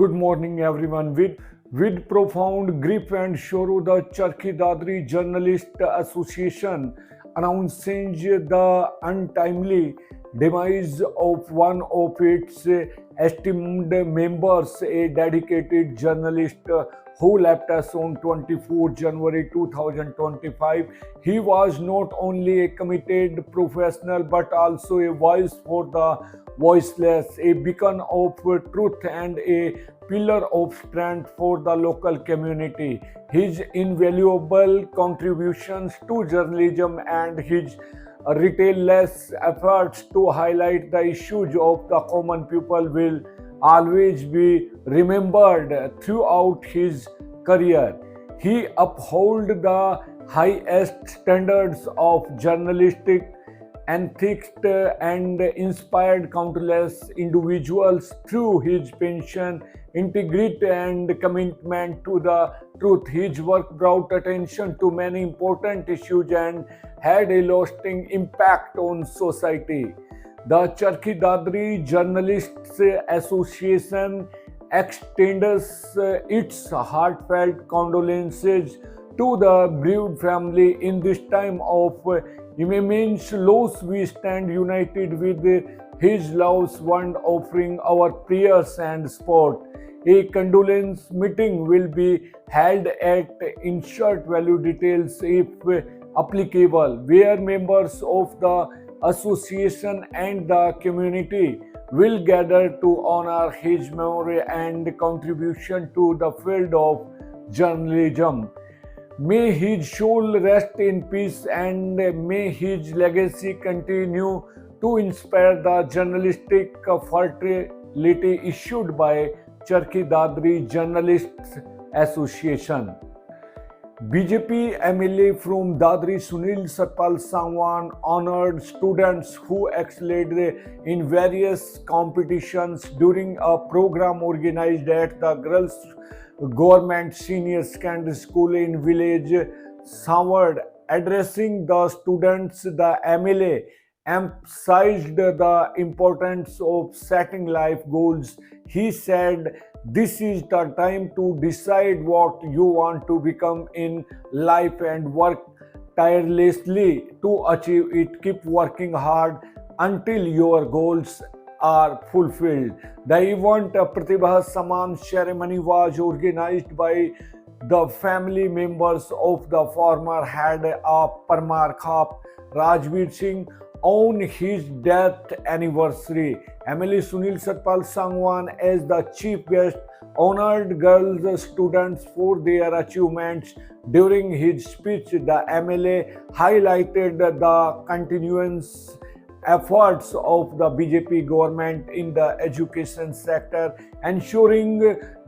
Good morning, everyone. With profound grief and sorrow, the Charkhi Dadri Journalist Association announcing the untimely demise of one of its esteemed members, a dedicated journalist who left us on 24 January 2025. He was not only a committed professional but also a voice for the voiceless, a beacon of truth and a pillar of strength for the local community. His invaluable contributions to journalism and his retailless efforts to highlight the issues of the common people will always be remembered throughout his career. He upheld the highest standards of journalistic ethics and inspired countless individuals through his passion, integrity, and commitment to the truth. His work brought attention to many important issues and had a lasting impact on society. The Charkhi Dadri Journalists Association extends its heartfelt condolences to the bereaved family in this time of immense loss. We stand united with his loved one, offering our prayers and support. A condolence meeting will be held at insert value details if applicable, where members of the association and the community will gather to honor his memory and contribution to the field of journalism. May his soul rest in peace and may his legacy continue to inspire the journalistic fraternity issued by Charkhi Dadri Journalists Association. BJP MLA from Dadri Sunil Satpal Sangwan honored students who excelled in various competitions during a program organized at the Girls Government Senior Secondary School in village Samwad. Addressing the students, the MLA emphasized the importance of setting life goals. He said, "This is the time to decide what you want to become in life and work tirelessly to achieve it. Keep working hard until your goals are fulfilled." The event Pratibha Saman ceremony was organized by the family members of the former head of Parmar Khap, Rajveer Singh, on his death anniversary. MLA Sunil Satpal Sangwan, as the chief guest, honored girls students for their achievements. During his speech, the MLA highlighted the continuous efforts of the BJP government in the education sector, ensuring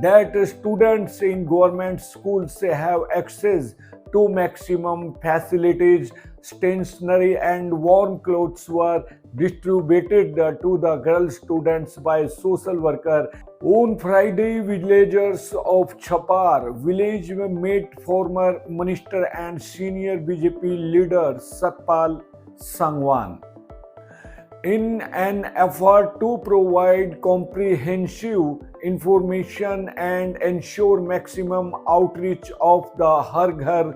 that students in government schools have access to maximum facilities. Stationery and warm clothes were distributed to the girl students by social worker. On Friday, villagers of Chapar village met former minister and senior BJP leader Satpal Sangwan in an effort to provide comprehensive information and ensure maximum outreach of the Har Ghar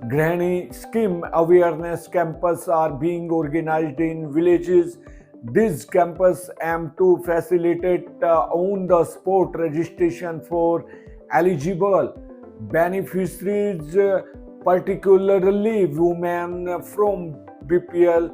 Grahani scheme. Awareness campus are being organized in villages. This campus aim to facilitate on-the-spot registration for eligible beneficiaries, particularly women from BPL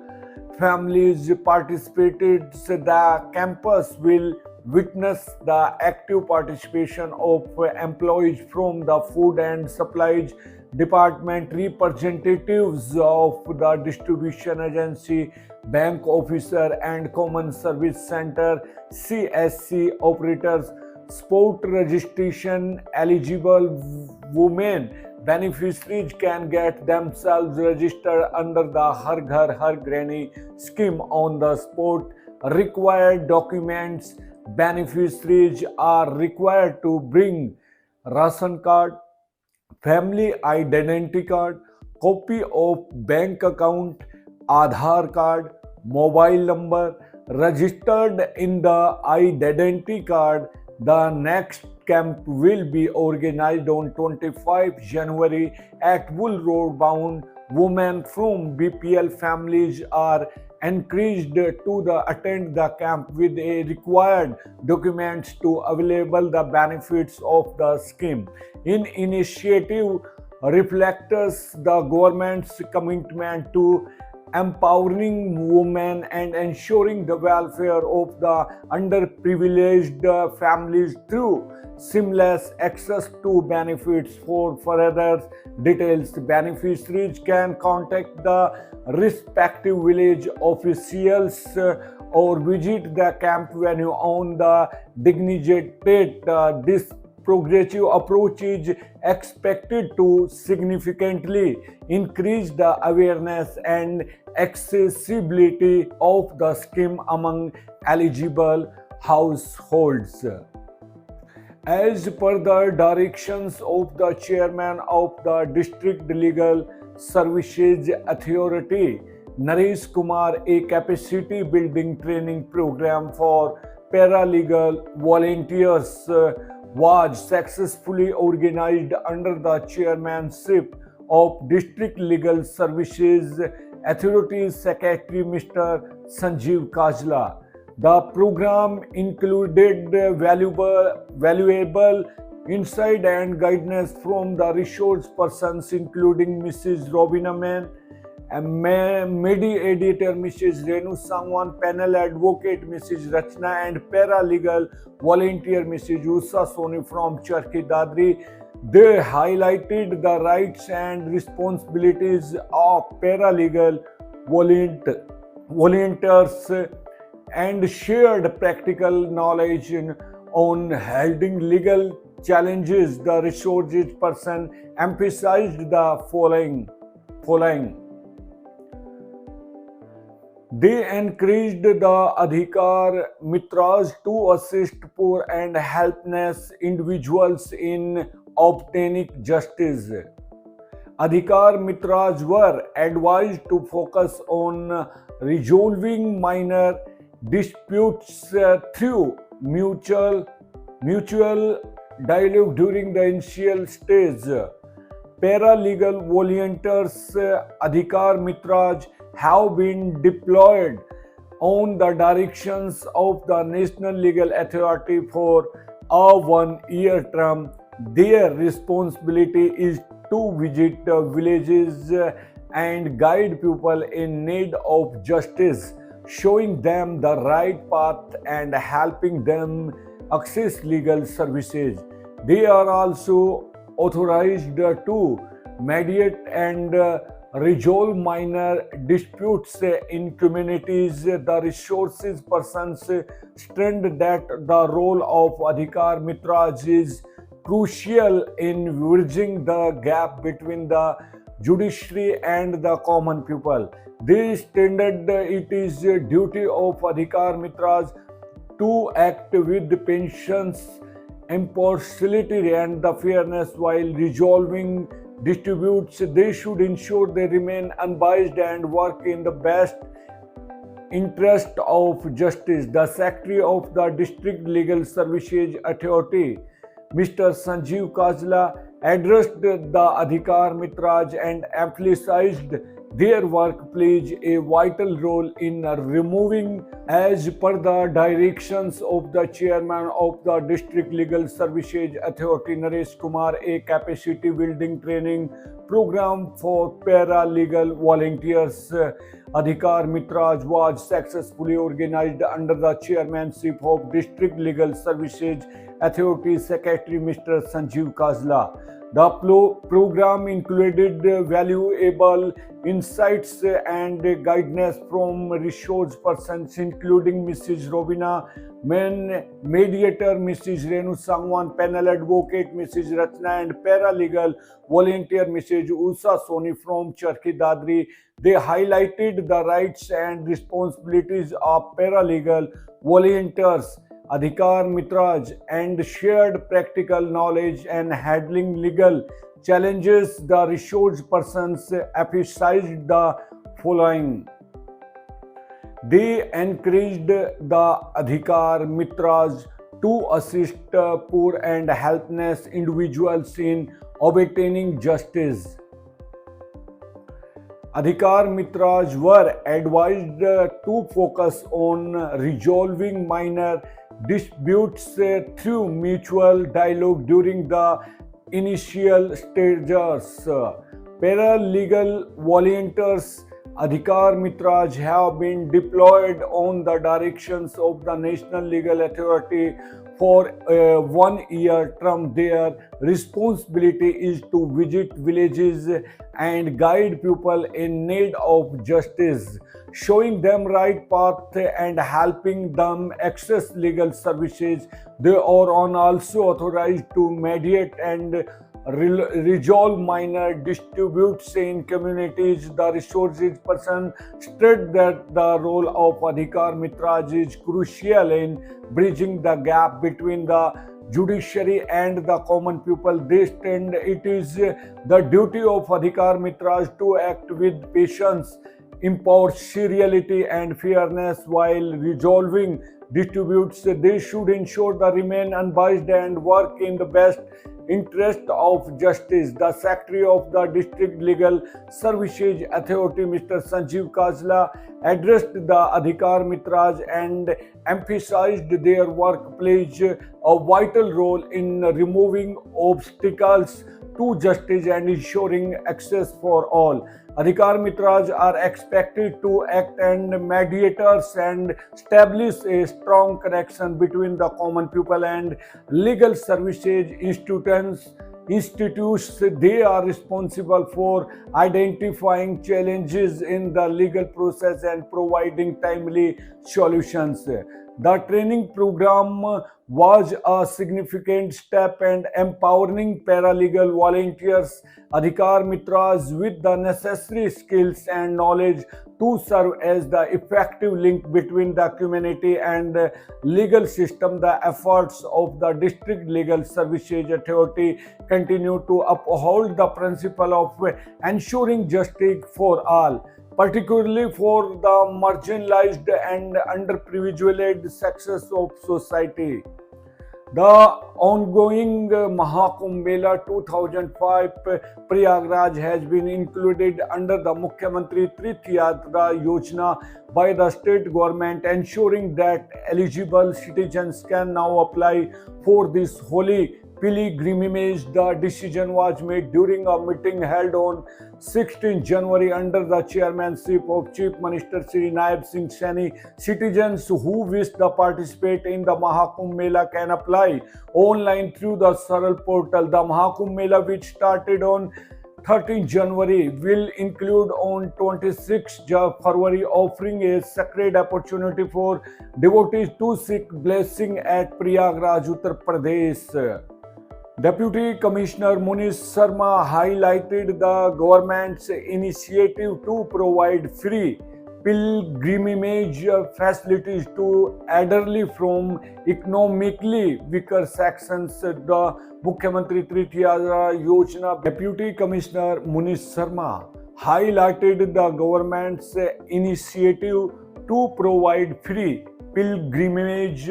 families participated. The campus will witness the active participation of employees from the food and supplies department, representatives of the distribution agency, bank officer and common service center CSC operators. Sport registration eligible women beneficiaries can get themselves registered under the Har Ghar Har Grahani scheme on the spot. Required documents: beneficiaries are required to bring ration card, family identity card, copy of bank account, Aadhaar card, mobile number registered in the identity card. The next camp will be organized on 25 January at Wool Road bound. Women from BPL families are encouraged to attend the camp with a required documents to available the benefits of the scheme. In initiative reflects the government's commitment to empowering women and ensuring the welfare of the underprivileged families through seamless access to benefits. For further details, beneficiaries can contact the respective village officials or visit the camp venue on the designated date. This progressive approach is expected to significantly increase the awareness and accessibility of the scheme among eligible households. As per the directions of the chairman of the District Legal Services Authority, Naresh Kumar, a capacity building training program for paralegal volunteers was successfully organized under the chairmanship of District Legal Services Authority Secretary Mr. Sanjeev Kajla. The program included valuable insight and guidance from the resource persons including Mrs. Robina Mann, mediator Mrs. Renu Sangwan, panel advocate Mrs. Rachna, and paralegal volunteer Mrs. Usha Soni from Charkhi Dadri. They highlighted the rights and responsibilities of paralegal volunteers and shared practical knowledge on handling legal challenges. The resources person emphasized the following. They encouraged the Adhikar Mitras to assist poor and helpless individuals in obtaining justice. Adhikar Mitras were advised to focus on resolving minor disputes through mutual dialogue during the initial stage. Paralegal volunteers Adhikar Mitras have been deployed on the directions of the National Legal Authority for a 1-year term. Their responsibility is to visit villages and guide people in need of justice, showing them the right path and helping them access legal services. They are also authorized to mediate and resolve minor disputes in communities. The resources persons stressed that the role of Adhikar Mitras is crucial in bridging the gap between the judiciary and the common people. They stated it is a duty of Adhikar Mitras to act with patience, impartiality and the fairness while resolving disputes. They should ensure they remain unbiased and work in the best interest of justice. The Secretary of the District Legal Services Authority, Mr. Sanjeev Kajla, addressed the Adhikar Mitras and emphasized their work plays a vital role in removing, as per the directions of the chairman of the District Legal Services Authority, Naresh Kumar, a capacity building training program for paralegal volunteers. Adhikar Mitras was successfully organized under the chairmanship of District Legal Services Authority Secretary Mr. Sanjeev Kajla. The program included valuable insights and guidance from resource persons including Mrs. Robina Mann, mediator Mrs. Renu Sangwan, panel advocate Mrs. Rachna, and paralegal volunteer Mrs. Usha Soni from Charkhi Dadri. They highlighted the rights and responsibilities of paralegal volunteers, Adhikar Mitras, and shared practical knowledge and handling legal challenges. The resource persons emphasized the following. They encouraged the Adhikar Mitras to assist poor and helpless individuals in obtaining justice. Adhikar Mitras were advised to focus on resolving minor disputes through mutual dialogue during the initial stages. Paralegal volunteers Adhikar Mitras have been deployed on the directions of the National Legal Authority for a 1 year term. Their responsibility is to visit villages and guide people in need of justice, showing them right path and helping them access legal services. They are also authorized to mediate and resolve minor disputes in communities. The resources person stressed that the role of Adhikar Mitras is crucial in bridging the gap between the judiciary and the common people. They stand it is the duty of Adhikar Mitras to act with patience, impartiality and fairness while resolving disputes. They should ensure they remain unbiased and work in the best interest of justice. The Secretary of the District Legal Services Authority, Mr. Sanjeev Kajla, addressed the Adhikar Mitras and emphasized their work plays a vital role in removing obstacles to justice and ensuring access for all. Adhikar Mitras are expected to act as mediators and establish a strong connection between the common people and legal services institutes. They are responsible for identifying challenges in the legal process and providing timely solutions. The training program was a significant step in empowering paralegal volunteers, Adhikar Mitras, with the necessary skills and knowledge to serve as the effective link between the community and the legal system. The efforts of the District Legal Services Authority continue to uphold the principle of ensuring justice for all, particularly for the marginalized and underprivileged sections of society. The ongoing Mahakumbh Mela 2005 Prayagraj has been included under the Mukhyamantri Tirth Yatra Yojana by the state government, ensuring that eligible citizens can now apply for this holy pilgrimage. The decision was made during a meeting held on 16 January under the chairmanship of Chief Minister Shri Naib Singh Saini. Citizens who wish to participate in the Mahakumbh Mela can apply online through the Saral portal. The Mahakumbh Mela, which started on 13 January, will include on 26 February, offering a sacred opportunity for devotees to seek blessing at Prayagraj, Uttar Pradesh. Deputy Commissioner Munish Sharma highlighted the government's initiative to provide free pilgrimage facilities to elderly from economically weaker sections. The Mukhyamantri Tirth Yatra Yojana. Deputy Commissioner Munish Sharma highlighted the government's initiative to provide free pilgrimage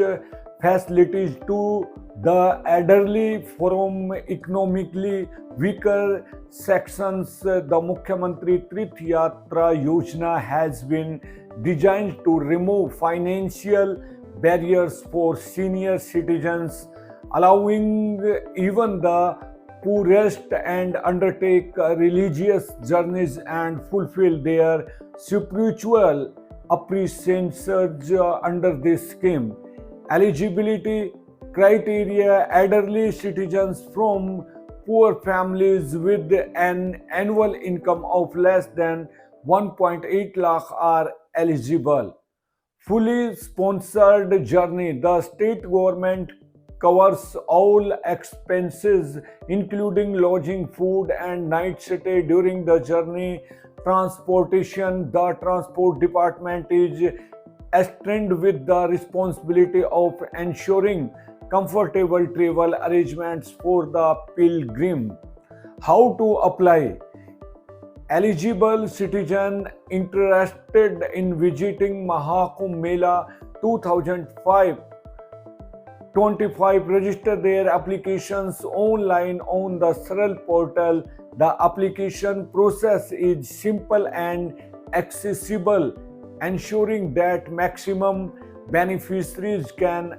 facilities to the elderly from economically weaker sections. The Mukhyamantri Tirth Yatra Yojana has been designed to remove financial barriers for senior citizens, allowing even the poorest and undertake religious journeys and fulfill their spiritual aspirations under this scheme. Eligibility criteria: elderly citizens from poor families with an annual income of less than 1.8 lakh are eligible. Fully sponsored journey: the state government covers all expenses including lodging, food and night stay during the journey. Transportation: the transport department is entrusted with the responsibility of ensuring comfortable travel arrangements for the pilgrim. How to apply? Eligible citizen interested in visiting Mahakumbh Mela 2005 25 register their applications online on the Saral portal. The application process is simple and accessible, ensuring that maximum beneficiaries can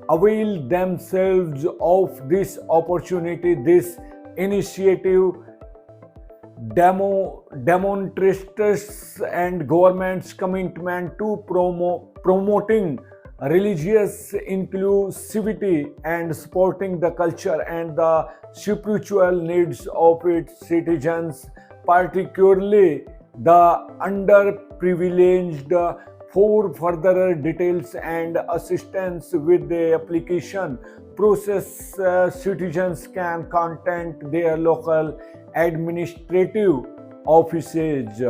avail themselves of this opportunity. This initiative demonstrates and government's commitment to promoting religious inclusivity and supporting the culture and the spiritual needs of its citizens, particularly the underprivileged. For further details and assistance with the application process, citizens can contact their local administrative offices.